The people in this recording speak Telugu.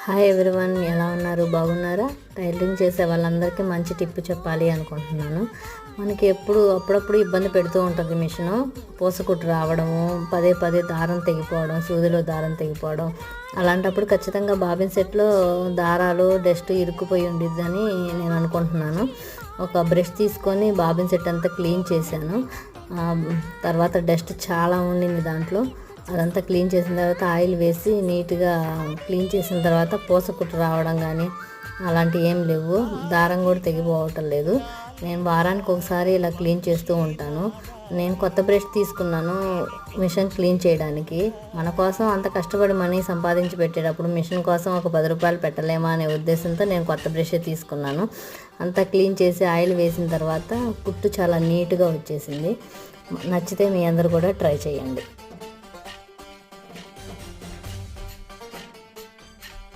హాయ్ ఎవ్రీవన్, ఎలా ఉన్నారు? బాగున్నారా? టైలరింగ్ చేసే వాళ్ళందరికీ మంచి టిప్ చెప్పాలి అనుకుంటున్నాను. మనకి అప్పుడప్పుడు ఇబ్బంది పెడుతూ ఉంటుంది మిషను. పూసకుట్టు రావడము, పదే పదే దారం తెగిపోవడం, సూదిలో దారం తెగిపోవడం. అలాంటప్పుడు ఖచ్చితంగా బాబిన్ సెట్లో దారాలు డస్ట్ ఇరుక్కుపోయి ఉండిద్దని నేను అనుకుంటున్నాను. ఒక బ్రష్ తీసుకొని బాబిన్ సెట్ అంతా క్లీన్ చేశాను. తర్వాత డస్ట్ చాలా ఉండింది దాంట్లో. అదంతా క్లీన్ చేసిన తర్వాత ఆయిల్ వేసి నీట్గా క్లీన్ చేసిన తర్వాత పూసకుట్టు రావడం కానీ అలాంటివి ఏం లేవు. దారం కూడా తెగిపోవటం లేదు. నేను వారానికి ఒకసారి ఇలా క్లీన్ చేస్తూ ఉంటాను. నేను కొత్త బ్రష్ తీసుకున్నాను మిషన్ క్లీన్ చేయడానికి. మన కోసం అంత కష్టపడి మనీ సంపాదించి పెట్టేటప్పుడు మిషన్ కోసం ఒక 10 రూపాయలు పెట్టలేమా అనే ఉద్దేశంతో నేను కొత్త బ్రషే తీసుకున్నాను. అంతా క్లీన్ చేసి ఆయిల్ వేసిన తర్వాత కుట్టు చాలా నీట్గా వచ్చేసింది. నచ్చితే మీ అందరూ కూడా ట్రై చేయండి.